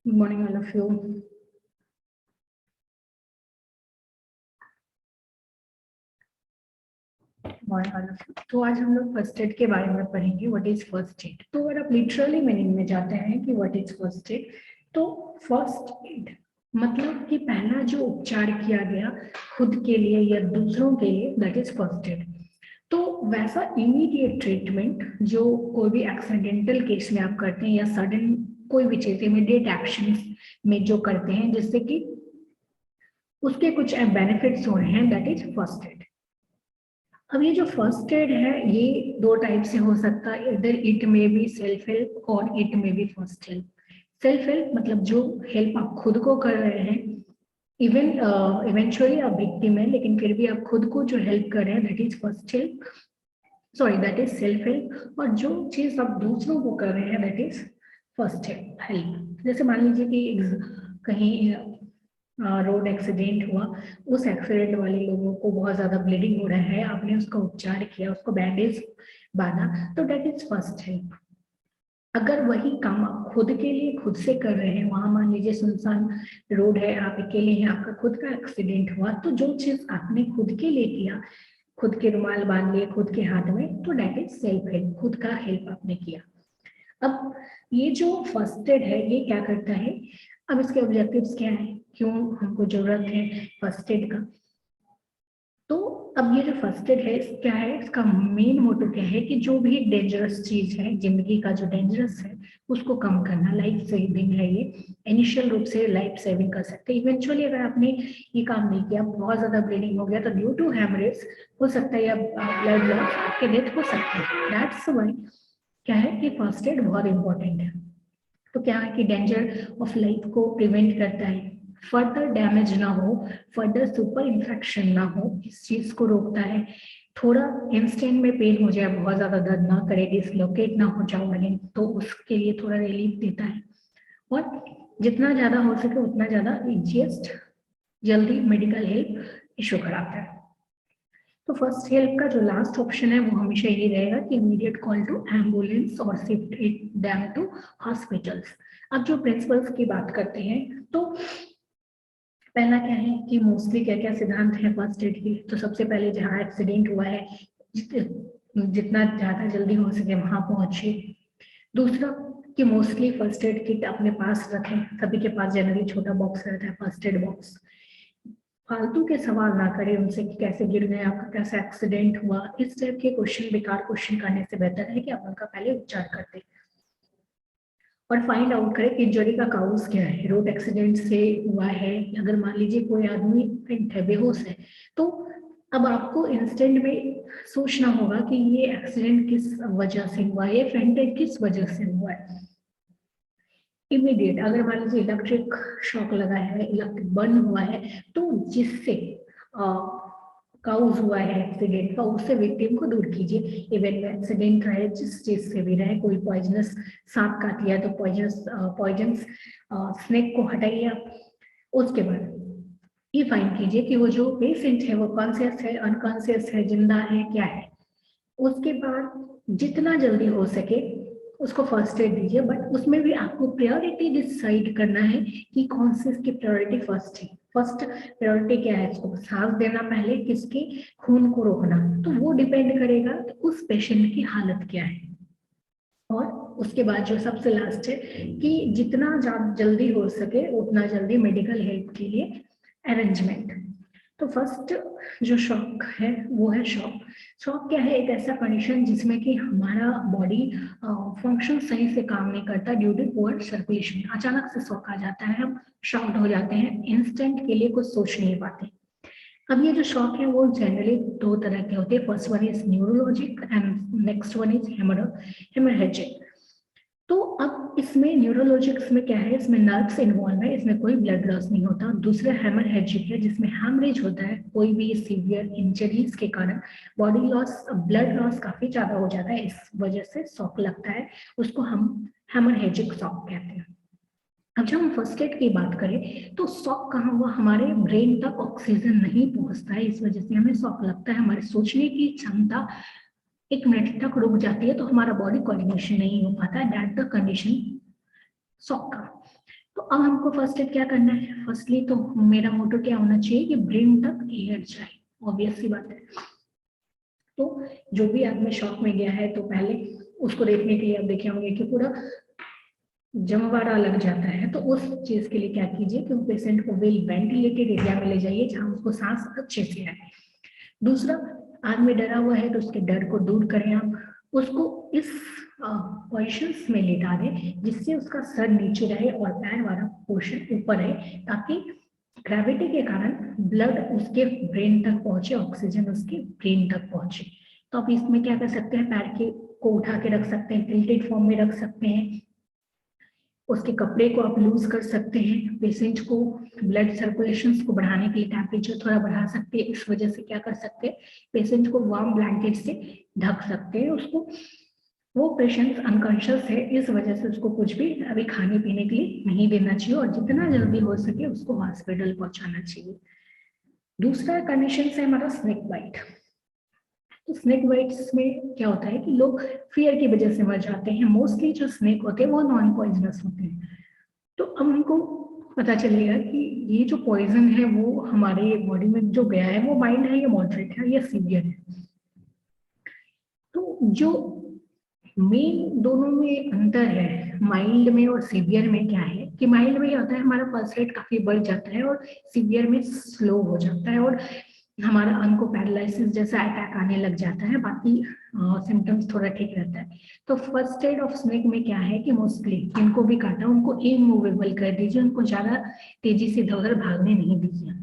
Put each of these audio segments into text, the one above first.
Good morning, all of you. Morning all of you. तो आज हम लोग फर्स्ट एड के बारे में पढ़ेंगे। What is first aid. तो अगर आप लिटरली मीनिंग में जाते हैं कि व्हाट इज फर्स्ट एड, तो फर्स्ट एड मतलब कि पहला जो उपचार किया गया खुद के लिए या दूसरों के लिए, दैट इज फर्स्ट एड। तो वैसा इमीडिएट ट्रीटमेंट जो कोई भी एक्सीडेंटल केस में आप करते हैं या सडन कोई भी चीज इमीडिएट एक्शन में जो करते हैं जिससे कि उसके कुछ बेनिफिट्स हो रहे हैं, दैट इज फर्स्ट एड। अब ये जो फर्स्ट एड है ये दो टाइप से हो सकता है, इधर इट में बी सेल्फ हेल्प और इट में बी फर्स्ट हेल्प। सेल्फ हेल्प मतलब जो हेल्प आप खुद को कर रहे हैं, इवन इवेंचुअली आप विक्टिम है लेकिन फिर भी आप खुद को जो हेल्प कर रहे हैं, that is first help, sorry that is self help. और जो चीज आप दूसरों को कर रहे हैं, दैट इज फर्स्ट हेल्प। जैसे मान लीजिए कि कहीं रोड एक्सीडेंट हुआ, उस एक्सीडेंट वाले लोगों को बहुत ज्यादा ब्लीडिंग हो रहा है, आपने उसका उपचार किया, उसको बैंडेज बांधा, तो डेट इज फर्स्ट हेल्प। अगर वही काम आप खुद के लिए खुद से कर रहे हैं, वहां मान लीजिए सुनसान रोड है, आप अकेले हैं, आपका खुद का एक्सीडेंट हुआ, तो जो चीज आपने खुद के लिए किया, खुद के रुमाल बांध लिए खुद के हाथ में, तो डेट इज सेल्फ हेल्प, खुद का हेल्प आपने किया। अब ये जो फर्स्ट एड है ये क्या करता है, अब इसके ऑब्जेक्टिव्स क्या है, क्यों हमको जरूरत है फर्स्ट एड का। तो अब ये जो फर्स्ट एड है क्या है, इसका मेन मोटो क्या है कि जो भी डेंजरस चीज है जिंदगी का जो डेंजरस है उसको कम करना। लाइफ सेविंग है ये, इनिशियल रूप से लाइफ सेविंग कर सकते हैं। इवेंचुअली अगर आपने ये काम नहीं किया, बहुत ज्यादा ब्लीडिंग हो गया, तो ड्यू टू हेमरेज हो सकता है या ब्लड लॉस आपके डेथ हो सकती है। दैट्स व्हाई क्या है कि फर्स्ट एड बहुत इंपॉर्टेंट है। तो क्या है कि डेंजर ऑफ लाइफ को प्रिवेंट करता है, फर्दर डैमेज ना हो, फर्दर सुपर इन्फेक्शन ना हो, इस चीज को रोकता है। थोड़ा इंस्टेंट में पेन हो जाए, बहुत ज्यादा दर्द ना करे, डिसलोकेट ना हो जाओ अगेन, तो उसके लिए थोड़ा रिलीफ देता है। और जितना ज्यादा हो सके उतना ज्यादा इजिएस्ट जल्दी मेडिकल हेल्प इशू कराता है। तो फर्स्ट हेल्प का जो लास्ट ऑप्शन है वो हमेशा ये रहेगा कि इमीडिएट कॉल टू एम्बुलेंस और shift it them to hospitals. अब जो प्रिंसिपल्स की बात करते हैं, तो पहला क्या है कि मोस्टली क्या क्या सिद्धांत है फर्स्ट एड के। तो सबसे पहले जहाँ एक्सीडेंट हुआ है जितना ज्यादा जल्दी हो सके वहां पहुंचे। दूसरा कि मोस्टली फर्स्ट एड किट अपने पास रखें, सभी के पास जनरली छोटा बॉक्स रहता है फर्स्ट एड बॉक्स। फालतू के सवाल ना करें उनसे कि कैसे गिर गए, आपका कैसा एक्सीडेंट हुआ, इस टाइप के क्वेश्चन, बेकार क्वेश्चन करने से बेहतर है कि आप उनका पहले उपचार करते और फाइंड आउट करें कि इंजरी का काउज क्या है, रोड एक्सीडेंट से हुआ है। अगर मान लीजिए कोई आदमी फेंट है, बेहोश है, तो अब आपको इंस्टेंट में सोचना होगा कि ये एक्सीडेंट किस वजह से हुआ है, फेंटेड किस वजह से हुआ है। इमीडिएट अगर मान लीजिए इलेक्ट्रिक शॉक लगा है, इलेक्ट्रिक बर्न हुआ है, तो जिससे काउज हुआ है एक्सीडेंट का, उससे विक्टिम को दूर कीजिए। इवन में एक्सीडेंट रहे जिस चीज से भी रहे, कोई पॉइजनस सांप काट लिया तो पॉइजनस स्नेक को हटाइए आप। उसके बाद ये फाइंड कीजिए कि वो जो पेशेंट है वो कॉन्शियस है, अनकॉन्शियस है, जिंदा है, क्या है। उसके बाद जितना जल्दी हो सके उसको फर्स्ट एड दीजिए, बट उसमें भी आपको प्रायोरिटी डिसाइड करना है कि कौन सी इसकी प्रायोरिटी फर्स्ट है। फर्स्ट प्रायोरिटी क्या है, इसको सांस देना पहले, किसकी, खून को रोकना, तो वो डिपेंड करेगा तो उस पेशेंट की हालत क्या है। और उसके बाद जो सबसे लास्ट है कि जितना जल्दी हो सके उतना जल्दी मेडिकल हेल्प के लिए अरेंजमेंट। तो फर्स्ट जो शॉक है वो है शॉक। शॉक क्या है, एक ऐसा कंडीशन जिसमें कि हमारा बॉडी फंक्शन सही से काम नहीं करता ड्यू टू पुअर सर्कुलेशन। अचानक से शॉक आ जाता है, हम शॉक्ड हो जाते हैं, इंस्टेंट के लिए कुछ सोच नहीं पाते। अब ये जो शॉक है वो जनरली दो तरह के होते हैं, first one is neurologic and next one is haemorrhagic. तो अब इसमें न्यूरोलॉजिक्स में क्या है, इसमें नर्व्स इन्वॉल्व है, इसमें कोई ब्लड लॉस नहीं होता। दूसरा हेमरेजिक है जिसमें हैमरेज होता है, कोई भी सीवियर इंजरीज के कारण बॉडी लॉस, ब्लड लॉस काफी ज्यादा हो जाता है, इस वजह से शॉक लगता है, उसको हम हेमरेजिक शॉक कहते हैं। अब जब हम फर्स्ट एड की बात करें तो शॉक कहाँ हुआ, हमारे ब्रेन तक ऑक्सीजन नहीं पहुंचता है, इस वजह से हमें शॉक लगता है। हमारे सोचने की क्षमता 1 मिनट तक रुक जाती है, तो हमारा बॉडी कोऑर्डिनेशन नहीं हो पाता है, दैट द कंडीशन शॉक का। तो अब हमको फर्स्ट एड क्या करना है, फर्स्टली तो मेरा मोटो क्या होना चाहिए कि ब्रेन तक एयर जाए, ऑब्वियस सी बात है। तो जो भी आदमी शॉक में गया है तो पहले उसको देखने के लिए आप देखे होंगे कि पूरा जमवाड़ा लग जाता है, तो उस चीज के लिए क्या कीजिए कि पेशेंट को वेल वेंटिलेटेड एरिया में ले जाइए जहां उसको सांस अच्छे से आए। दूसरा, आदमी डरा हुआ है तो उसके डर को दूर करें, आप उसको इस पोजिशंस में लेटा दें जिससे उसका सर नीचे रहे और पैर वाला पोर्शन ऊपर है, ताकि ग्रेविटी के कारण ब्लड उसके ब्रेन तक पहुंचे, ऑक्सीजन उसके ब्रेन तक पहुंचे। तो आप इसमें क्या कर सकते हैं, पैर के को उठा के रख सकते हैं, टिल्टेड फॉर्म में रख सकते हैं, उसके कपड़े को आप लूज कर सकते हैं, पेशेंट को ब्लड सर्कुलेशन को बढ़ाने के लिए टेम्परेचर थोड़ा बढ़ा सकते हैं। इस वजह से क्या कर सकते हैं, पेशेंट को वार्म ब्लैंकेट से ढक सकते हैं। उसको, वो पेशेंट अनकॉन्शियस है, इस वजह से उसको कुछ भी अभी खाने पीने के लिए नहीं देना चाहिए और जितना जल्दी हो सके उसको हॉस्पिटल पहुंचाना चाहिए। दूसरा कंडीशन है हमारा स्नेक बाइट। तो स्नेक बाइट्स में क्या होता है कि लोग फियर की वजह से मर जाते हैं। मोस्टली जो स्नेक होते हैं वो नॉन पॉइजनस होते हैं। तो अब हमको पता चलेगा कि ये जो पॉइजन है वो हमारे बॉडी में जो गया है वो माइल्ड है या मॉडरेट है या सीवियर है। तो जो मेन दोनों में अंतर है माइल्ड में और सीवियर में क्या है कि माइल्ड में क्या होता है, हमारा पल्स रेट काफी बढ़ जाता है और सीवियर में स्लो हो जाता है और हमारा अंग को पैरालिसिस जैसा अटैक आने लग जाता है, बाकी सिम्टम्स थोड़ा ठीक रहता है। तो फर्स्ट एड ऑफ स्नेक में क्या है कि मोस्टली जिनको भी काटा उनको इमूवेबल कर दीजिए, उनको ज्यादा तेजी से इधर उधर भागने नहीं दीजिए।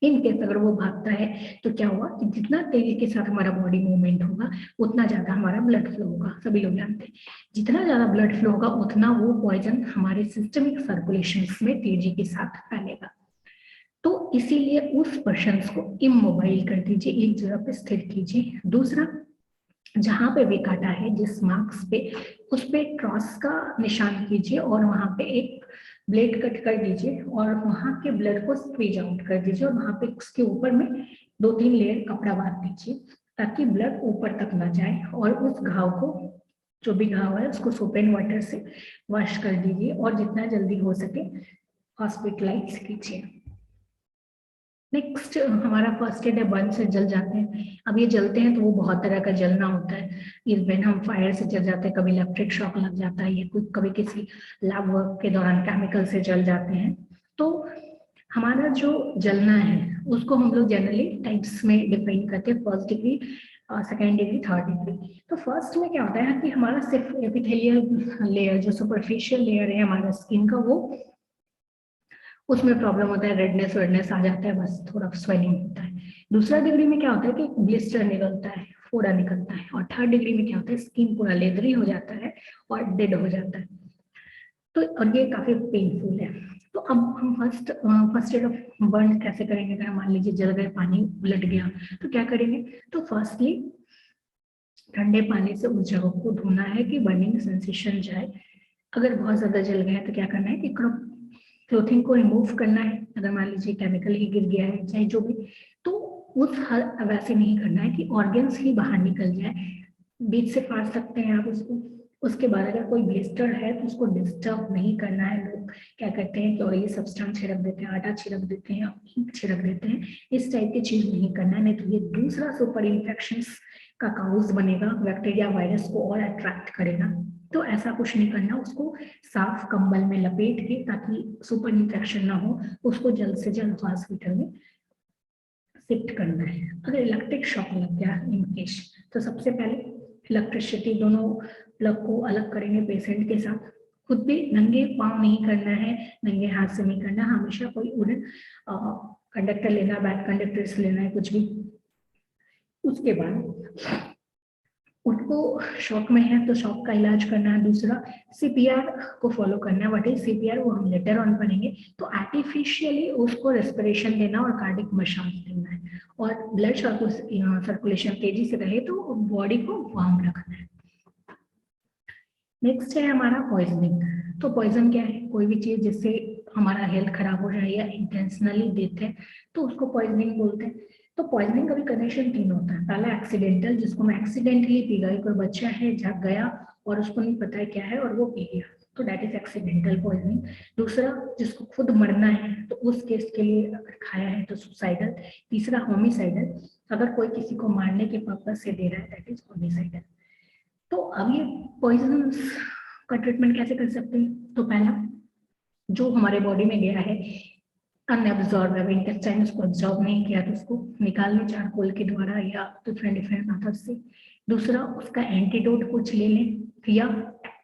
इन केस अगर वो भागता है तो क्या हुआ कि जितना तेजी के साथ हमारा बॉडी मूवमेंट होगा उतना ज्यादा हमारा ब्लड फ्लो होगा। सभी लोग जानते हैं जितना ज्यादा ब्लड फ्लो होगा उतना वो पॉइजन हमारे सिस्टमिक सर्कुलेशन में तेजी के साथ फैलेगा। तो इसीलिए उस पर्सन को इमोबाइल कर दीजिए, एक जगह पे स्थिर कीजिए। दूसरा, जहां पे भी काटा है जिस मार्क्स पे उस पे क्रॉस का निशान कीजिए और वहां पे एक ब्लेड कट कर दीजिए और वहां के ब्लड को स्क्वीज आउट कर दीजिए और वहां पे उसके ऊपर में 2-3 लेयर कपड़ा बांध दीजिए ताकि ब्लड ऊपर तक ना जाए और उस घाव को, जो भी घाव है उसको सोप एंड वाटर से वॉश कर दीजिए और जितना जल्दी हो सके हॉस्पिटलाइज कीजिए। नेक्स्ट हमारा फर्स्ट एड है बर्न से जल जाते हैं। अब ये जलते हैं तो वो बहुत तरह का जलना होता है। इवन हम फायर से जल जाते हैं, कभी इलेक्ट्रिक शॉक लग जाता है या कभी किसी लैब वर्क के दौरान केमिकल से जल जाते हैं। तो हमारा जो जलना है उसको हम लोग जनरली टाइप्स में डिफाइन करते हैं, first degree, second degree, third degree. तो फर्स्ट में क्या होता है कि हमारा सिर्फ एपिथेलियल लेयर, जो सुपरफिशियल लेयर है हमारा स्किन का, वो उसमें प्रॉब्लम होता है, रेडनेस वेडनेस आ जाता है, बस थोड़ा स्वेलिंग होता है। दूसरा डिग्री में क्या होता है कि ब्लिस्टर निकलता है, फोड़ा निकलता है। और थर्ड डिग्री में क्या होता है, स्किन पूरा लेदरी हो जाता है और डेड हो जाता है। तो और ये काफी पेनफुल है। तो अब हम फर्स्ट एड ऑफ बर्न कैसे करेंगे। अगर मान लीजिए जल गए, पानी उलट गया, तो क्या करेंगे। तो फर्स्टली ठंडे पानी से उस जगह को धोना है कि बर्निंग सेंसेशन जाए। अगर बहुत ज्यादा जल गया है तो क्या करना है कि क्लोथिंग को रिमूव करना है। अगर मान लीजिए केमिकल ही गिर गया है चाहे जो भी, तो उस वैसे नहीं करना है कि ऑर्गन्स ही बाहर निकल जाए, बीच से फाड़ सकते हैं आप उसको। उसके बाद अगर कोई ब्लिस्टर है तो उसको डिस्टर्ब नहीं करना है। लोग क्या करते हैं कि और ये सब्सटेंस छिड़क देते हैं, आटा छिड़क देते हैं, इंक छिड़क देते हैं, इस टाइप की चीज नहीं करना है, नहीं तो ये दूसरा सुपर इन्फेक्शन का काउज बनेगा, बैक्टीरिया वायरस को और अट्रैक्ट करेगा। तो ऐसा कुछ नहीं करना, उसको साफ कंबल में लपेट के, ताकि सुपर इन्फेक्शन ना हो, उसको जल्द से जल्द हॉस्पिटल में शिफ्ट करना है। अगर इलेक्ट्रिक शॉक लग गया इन केस, तो सबसे पहले इलेक्ट्रिसिटी दोनों प्लग को अलग करेंगे पेशेंट के साथ। खुद भी नंगे पाँव नहीं करना है, नंगे हाथ से नहीं करना, हमेशा कोई वुडन कंडक्टर लेना, बैक कंडक्टर्स लेना है, कुछ भी। उसके बाद उनको शॉक में है तो शॉक का इलाज करना है। दूसरा, सीपीआर को फॉलो करना है। व्हाट इज सीपीआर, वो हम लेटर ऑन पढ़ेंगे। तो आर्टिफिशियली उसको रेस्पिरेशन देना और कार्डिक मसाज देना है और ब्लड सर्कुलेशन तेजी से रहे तो बॉडी को वार्म रखना है। नेक्स्ट है हमारा पॉइजनिंग। तो पॉइजन क्या है, कोई भी चीज जिससे हमारा हेल्थ खराब हो जाए या इंटेंशनली देते हैं तो उसको पॉइजनिंग बोलते हैं। तो पॉइजनिंग का भी कंडीशन 3 होता है। पहला एक्सीडेंटल, जिसको मैं एक्सीडेंटली पी गई, कोई बच्चा है झक गया और उसको नहीं पता है क्या है और वो पी गया, तो दैट इज एक्सीडेंटल पॉइजनिंग। दूसरा, जिसको खुद मरना है तो उस केस के लिए अगर खाया है तो सुसाइडल। तीसरा होमिसाइडल, अगर कोई किसी को मारने के पर्पज से दे रहा है दैट इज होमिसाइडल। तो अब ये पॉइजन का ट्रीटमेंट कैसे कर सकते हैं? तो पहला, जो हमारे बॉडी में गया है अनएब्जॉर्ब है, इंटेस्टाइन उसको एब्जॉर्ब नहीं किया तो उसको निकाल लें चारकोल के द्वारा या डिफरेंट डिफरेंट मेथड से। दूसरा, उसका एंटीडोट कुछ ले लें, या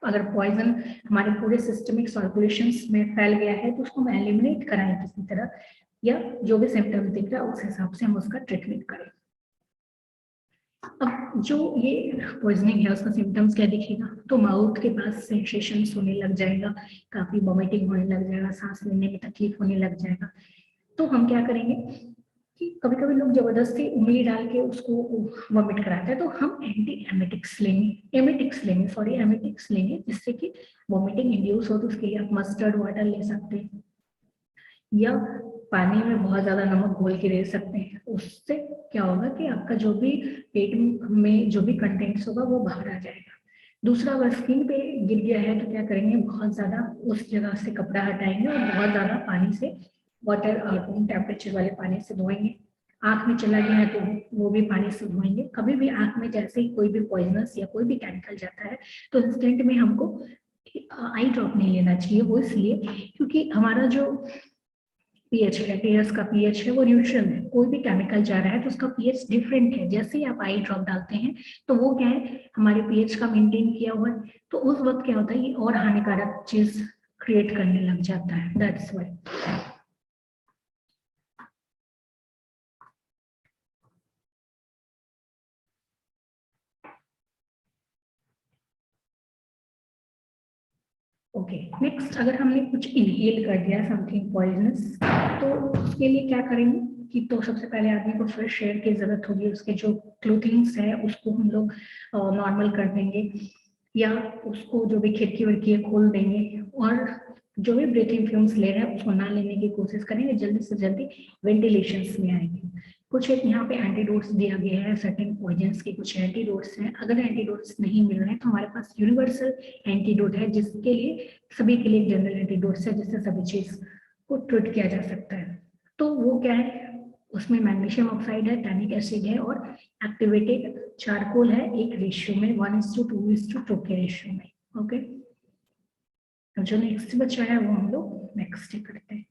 अगर पॉइजन हमारे पूरे सिस्टमिक सर्कुलेशन में फैल गया है तो उसको हम एलिमिनेट कराएं किसी तरह, या जो भी सिम्टम्स दिख रहा है उस हिसाब से हम उसका ट्रीटमेंट करें। अब जो ये पॉइजनिंग है उसका सिम्टम्स क्या दिखेगा? तो माउथ के पास सेंसेशन होने लग जाएगा, काफी वॉमिटिंग होने लग जाएगा, सांस लेने में तकलीफ होने लग जाएगा। तो हम क्या करेंगे कि कभी कभी लोग जबरदस्ती उंगली डाल के उसको वॉमिट कराते हैं, तो हम एमेटिक्स लेंगे जिससे कि वॉमिटिंग इंड्यूस हो। तो उसके लिए आप मस्टर्ड वाटर ले सकते हैं, या पानी में बहुत ज्यादा नमक घोल के दे सकते हैं। उससे क्या होगा कि आपका जो भी पेट में जो भी कंटेंट्स होगा वो बाहर आ जाएगा। दूसरा, अगर स्किन पे गिर गया है तो क्या करेंगे, बहुत ज्यादा उस जगह से कपड़ा हटाएंगे और बहुत ज्यादा पानी से, वाटर रूम टेम्परेचर वाले पानी से धोएंगे। आंख में चला गया है तो वो भी पानी से धोएंगे। कभी भी आंख में जैसे ही कोई भी पॉइजनस या कोई भी केमिकल जाता है तो इंस्टेंट में हमको आई ड्रॉप नहीं लेना चाहिए। वो इसलिए क्योंकि हमारा जो पीएच है, टीयर्स का पीएच है वो न्यूट्रल है। कोई भी केमिकल जा रहा है तो उसका पीएच डिफरेंट है। जैसे ही आप आई ड्रॉप डालते हैं तो वो क्या है, हमारे पीएच का मेंटेन किया हुआ है, तो उस वक्त क्या होता है ये और हानिकारक चीज क्रिएट करने लग जाता है। That's why. ओके, नेक्स्ट, अगर हमने कुछ इनहेल कर दिया समथिंग पॉइजनस तो उसके लिए क्या करेंगे कि तो सबसे पहले आदमी को फ्रेश एयर की जरूरत होगी। उसके जो क्लोथिंग्स है उसको हम लोग नॉर्मल कर देंगे, या उसको जो भी खिड़की विड़की है खोल देंगे, और जो भी ब्रीथिंग फ्यूम्स ले रहे हैं उसको ना लेने की कोशिश करेंगे, जल्दी से जल्दी वेंटिलेशन में आएंगे। कुछ एक यहाँ पे एंटीडोट्स दिया गया है, सर्टेन पॉइजन्स के कुछ एंटीडोट्स हैं। अगर एंटीडोट्स नहीं मिल रहे हैं तो हमारे पास यूनिवर्सल एंटीडोट है, जिसके लिए सभी के लिए जनरल एंटीडोट्स है, जिससे सभी चीज को ट्रीट किया जा सकता है। तो वो क्या है, उसमें मैग्नीशियम ऑक्साइड है, टैनिक एसिड है और एक्टिवेटेड चारकोल है, एक रेशियो में 1:2:2 के रेशियो में। ओके, जो नेक्स्ट बचा है वो हम लोग नेक्स्ट करते हैं।